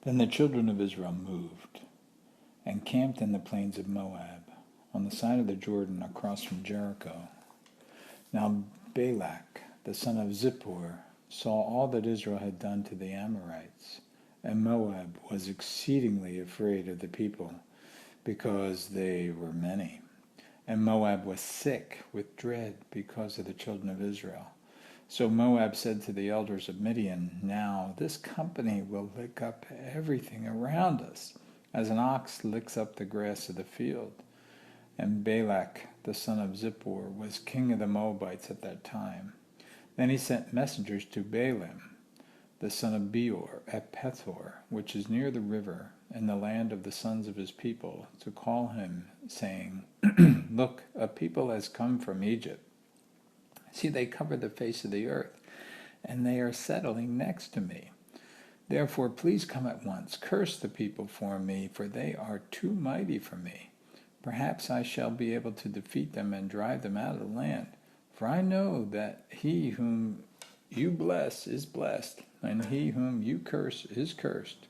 Then the children of Israel moved and camped in the plains of Moab, on the side of the Jordan across from Jericho. Now Balak, the son of Zippor, saw all that Israel had done to the Amorites, and Moab was exceedingly afraid of the people, because they were many. And Moab was sick with dread because of the children of Israel. So Moab said to the elders of Midian, Now this company will lick up everything around us, as an ox licks up the grass of the field. And Balak, the son of Zippor, was king of the Moabites at that time. Then he sent messengers to Balaam, the son of Beor, at Pethor, which is near the river, in the land of the sons of his people, to call him, saying, Look, a people has come from Egypt. See, they cover the face of the earth, and they are settling next to me. Therefore, please come at once, curse the people for me, for they are too mighty for me. Perhaps I shall be able to defeat them and drive them out of the land. For I know that he whom you bless is blessed, and he whom you curse is cursed.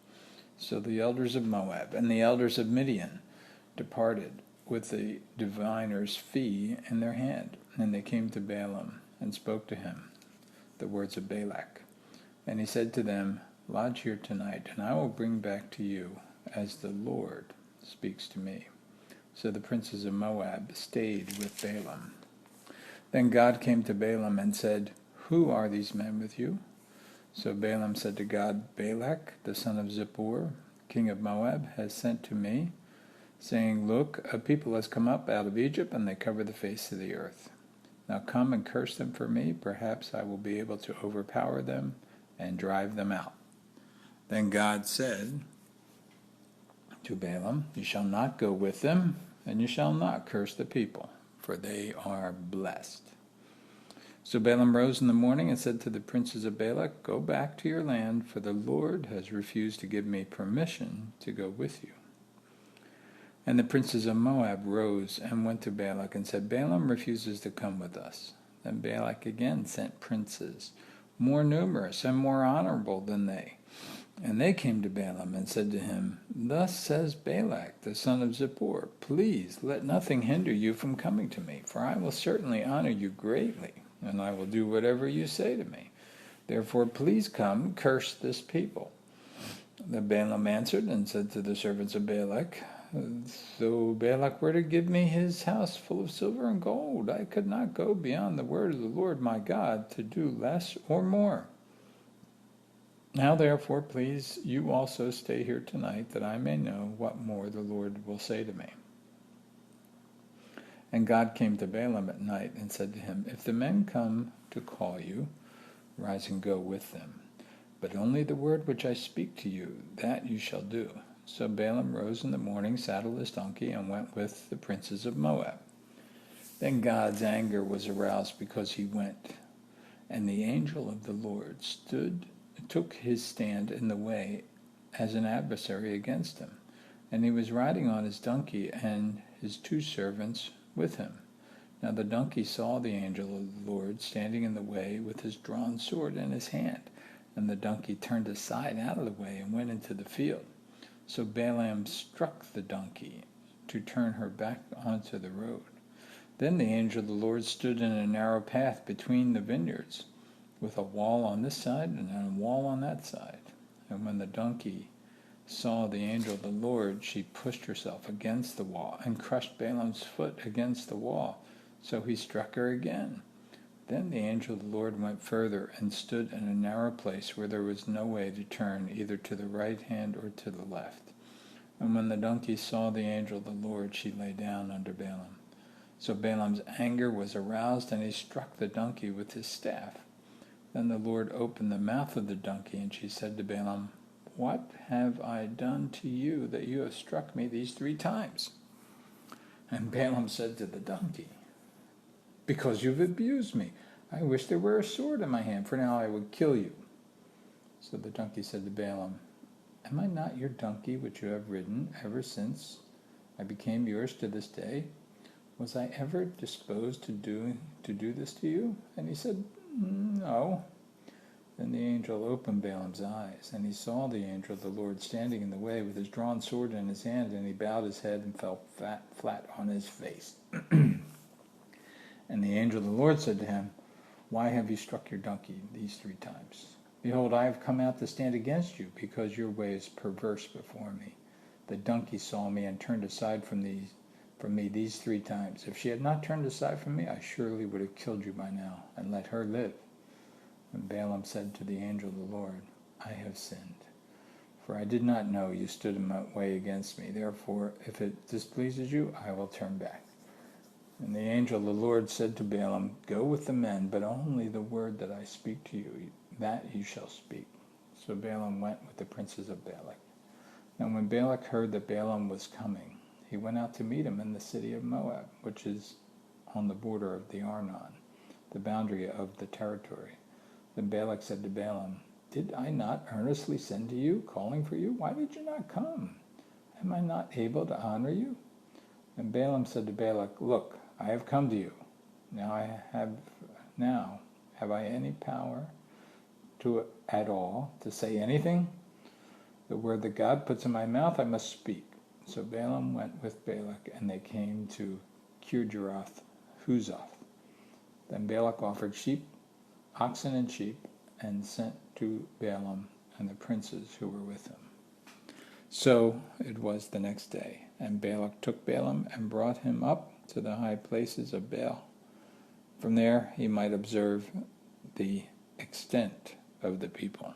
So the elders of Moab and the elders of Midian departed with the diviner's fee in their hand. And they came to Balaam and spoke to him the words of Balak. And he said to them, Lodge here tonight, and I will bring back to you as the Lord speaks to me. So the princes of Moab stayed with Balaam. Then God came to Balaam and said, Who are these men with you? So Balaam said to God, Balak, the son of Zippor, king of Moab, has sent to me, saying, Look, a people has come up out of Egypt, and they cover the face of the earth. Now come and curse them for me. Perhaps I will be able to overpower them and drive them out. Then God said to Balaam, You shall not go with them, and you shall not curse the people, for they are blessed. So Balaam rose in the morning and said to the princes of Balak, Go back to your land, for the Lord has refused to give me permission to go with you. And the princes of Moab rose and went to Balak and said, Balaam refuses to come with us. Then Balak again sent princes, more numerous and more honorable than they. And they came to Balaam and said to him, Thus says Balak, the son of Zippor, Please let nothing hinder you from coming to me, for I will certainly honor you greatly, and I will do whatever you say to me. Therefore please come, curse this people. Then Balaam answered and said to the servants of Balak, Though Balak were to give me his house full of silver and gold, I could not go beyond the word of the Lord my God to do less or more. Now therefore please you also stay here tonight, that I may know what more the Lord will say to me. And God came to Balaam at night and said to him, If the men come to call you, rise and go with them. But only the word which I speak to you, that you shall do. So Balaam rose in the morning, saddled his donkey, and went with the princes of Moab. Then God's anger was aroused because he went, and the angel of the Lord took his stand in the way as an adversary against him. And he was riding on his donkey, and his two servants with him. Now the donkey saw the angel of the Lord standing in the way with his drawn sword in his hand. And the donkey turned aside out of the way and went into the field. So Balaam struck the donkey to turn her back onto the road. Then the angel of the Lord stood in a narrow path between the vineyards, with a wall on this side and a wall on that side. And when the donkey saw the angel of the Lord, she pushed herself against the wall and crushed Balaam's foot against the wall. So he struck her again. Then the angel of the Lord went further and stood in a narrow place where there was no way to turn either to the right hand or to the left. And when the donkey saw the angel of the Lord, she lay down under Balaam. So Balaam's anger was aroused, and he struck the donkey with his staff. Then the Lord opened the mouth of the donkey, and she said to Balaam, What have I done to you that you have struck me these 3 times? And Balaam said to the donkey, Because you've abused me. I wish there were a sword in my hand, for now I would kill you. So the donkey said to Balaam, Am I not your donkey which you have ridden ever since I became yours to this day? Was I ever disposed to do this to you? And he said, No. Then the angel opened Balaam's eyes, and he saw the angel of the Lord standing in the way with his drawn sword in his hand, and he bowed his head and fell flat on his face. And the angel of the Lord said to him, "Why have you struck your donkey these 3 times? Behold, I have come out to stand against you, because your way is perverse before me. The donkey saw me and turned aside from me these 3 times. If she had not turned aside from me, I surely would have killed you by now, and let her live." And Balaam said to the angel of the Lord, "I have sinned, for I did not know you stood in my way against me. Therefore, if it displeases you, I will turn back." And the angel of the Lord said to Balaam, "Go with the men, but only the word that I speak to you, that you shall speak." So Balaam went with the princes of Balak. Now when Balak heard that Balaam was coming, he went out to meet him in the city of Moab, which is on the border of the Arnon, the boundary of the territory. Then Balak said to Balaam, "Did I not earnestly send to you, calling for you? Why did you not come? Am I not able to honor you?" And Balaam said to Balak, "Look, I have come to you. Now have I any power at all to say anything? The word that God puts in my mouth I must speak." So Balaam went with Balak, and they came to Kirjath Huzoth. Then Balak offered oxen and sheep, and sent to Balaam and the princes who were with him. So it was the next day, and Balak took Balaam and brought him up to the high places of Baal. From there he might observe the extent of the people.